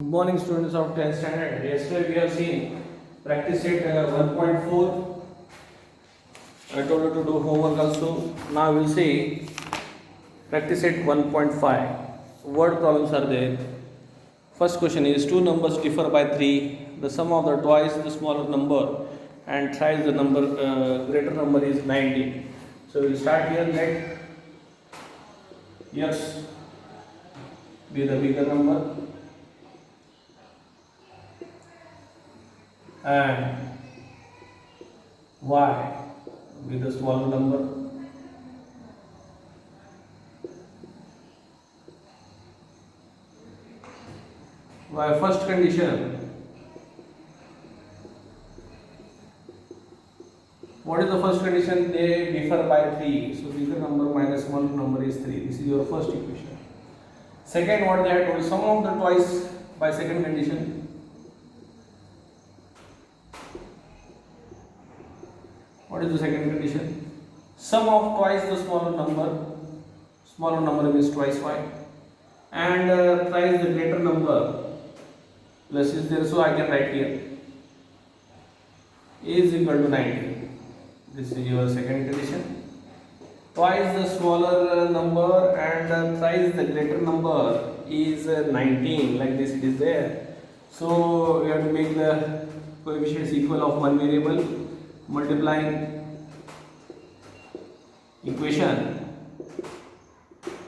Good morning, students of 10th standard. Yesterday we have seen practice set 1.4. I told you to do homework also. Now we'll see practice set 1.5. Word problems are there. First question is two numbers differ by 3. The sum of the twice the smaller number and thrice the number greater number is 90. So we'll start here. Let x be the bigger number and y with a smaller number. By first condition, what is the first condition? They differ by 3. So bigger number minus smaller number is 3. This is your first equation. Second, what they have told, sum of the twice by second condition. What is the second condition? Sum of twice the smaller number means twice y, and thrice the greater number, plus is there, so I can write here is equal to 90. This is your second condition. Twice the smaller number and thrice the greater number is 19, like this it is there. So we have to make the coefficients equal of one variable, multiplying equation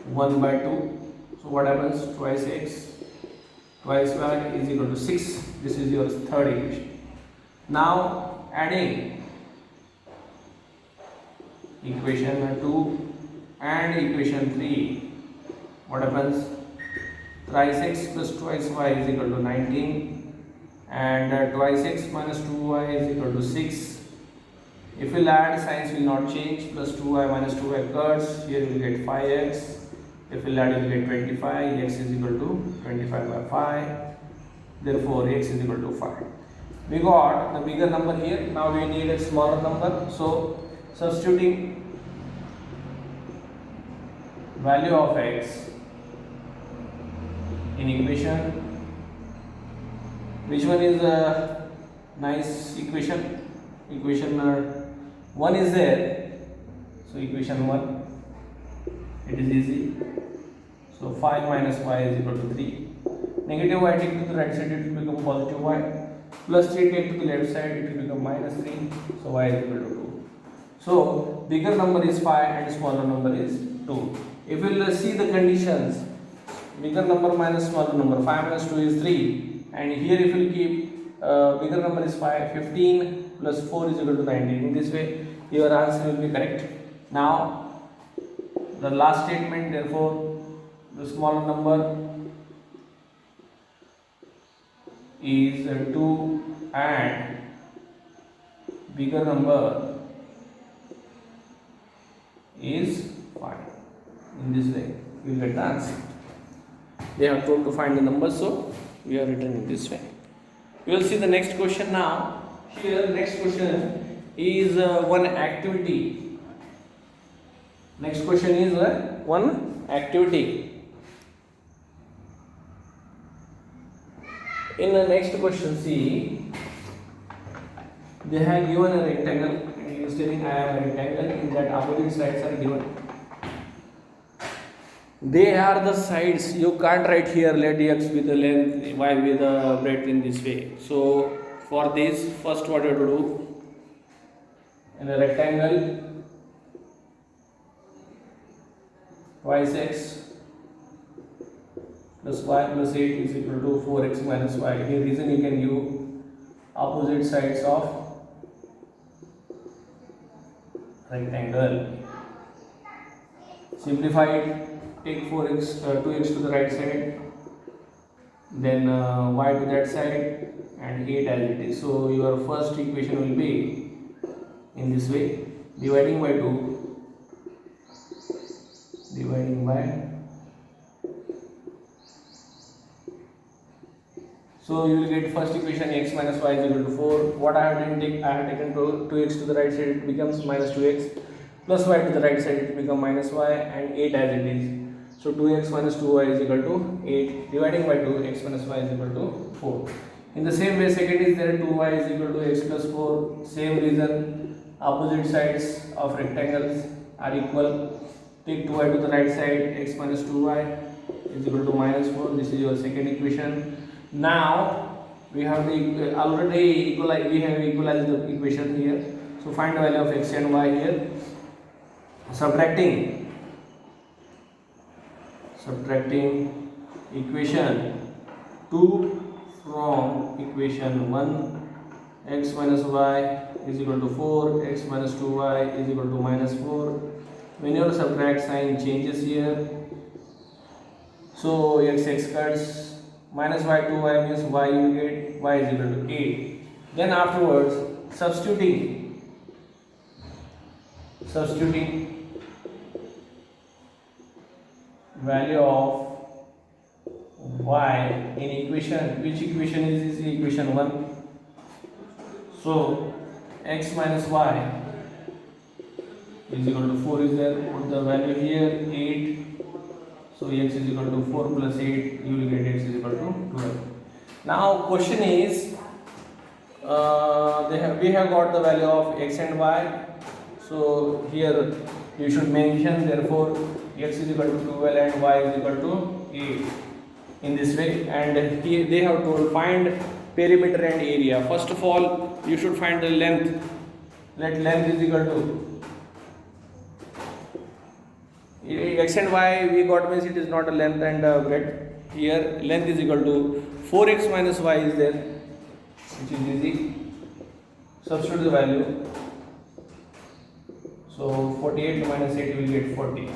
1 by 2. So what happens? Twice x twice y is equal to 6. This is your third equation. Now adding equation 2 and equation 3, what happens? Thrice x plus twice y is equal to 19 and twice x minus 2y is equal to 6. If we'll add, signs will not change, plus 2y minus 2y cuts, here we will get 5x. If we'll add, we will get 25, x is equal to 25 by 5, therefore x is equal to 5. We got the bigger number here, now we need a smaller number, so substituting value of x in equation, which one is a nice equation? Equation 1 is there, so equation 1, it is easy. So 5 minus y is equal to 3. Negative y take to the right side, it will become positive y. Plus 3 take to the left side, it will become minus 3. So y is equal to 2. So bigger number is 5 and smaller number is 2. If we will see the conditions, bigger number minus smaller number, 5 minus 2 is 3. And here if we will keep bigger number is 5, 15 plus 4 is equal to 19. In this way, your answer will be correct. Now, the last statement, therefore, the smaller number is 2 and bigger number is 5. In this way, you will get the answer. They have told to find the number, so we have written in this way. We will see the next question now. Here, next question is one activity. Next question is one activity. In the next question, see, they have given a rectangle and he is telling I have a rectangle in that opposite sides are given. They are the sides. You can't write here let x with the length, y with the breadth in this way. So for this, first what you have to do, in a rectangle, twice x plus y plus 8 is equal to 4x minus y. Here reason you can give opposite sides of rectangle. Simplify it. Take 4x, 2x to the right side, then y to that side, and 8 as it is. So your first equation will be in this way, dividing by 2, dividing by, so you will get first equation x minus y is equal to 4. What I have taken, I have taken 2x to the right side, it becomes minus 2x, plus y to the right side, it becomes minus y, and 8 as it is. So 2x minus 2y is equal to 8. Dividing by 2, x minus y is equal to 4. In the same way, second is there, 2y is equal to x plus 4. Same reason, opposite sides of rectangles are equal. Take 2y to the right side, x minus 2y is equal to minus 4. This is your second equation. Now we have the already we have equalized the equation here. So find the value of x and y here. Subtracting equation 2 from equation 1, x minus y is equal to 4, x minus 2y is equal to minus 4. When you subtract, sign changes here. So x cuts, minus y 2y means y you get, y is equal to 8. Then afterwards, substituting value of y in equation. Which equation is this? Equation 1. So x minus y is equal to 4 is there. Put the value here, 8. So x is equal to 4 plus 8. You will get x is equal to 12. Now question is, we have got the value of x and y. So here you should mention, therefore x is equal to 12 and y is equal to 8 in this way. And here they have told find perimeter and area. First of all, you should find the length. Let length is equal to x and y we got means it is not a length and breadth. Here length is equal to 4x minus y is there, which is easy. Substitute the value. So 48 minus 8 will get 40.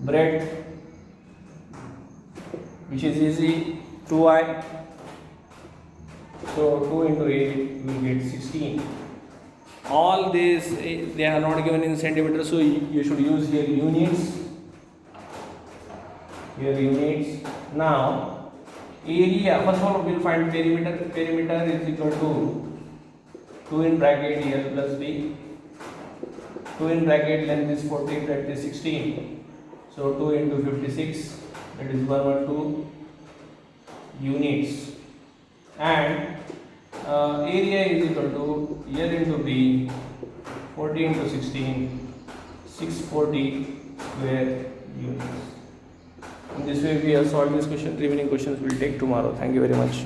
Breadth, which is easy, 2y. So 2 into 8 will get 16. All these they are not given in centimeters, so you should use here units. Here units. Now area, first of all we will find perimeter. Perimeter is equal to 2 in bracket L plus B. 2 in bracket, length is 40, breadth is 16. So 2 into 56, that is 112 units. And area is equal to L into B, 40 into 16, 640 square units. In this way we have solved this question. Remaining questions we will take tomorrow. Thank you very much.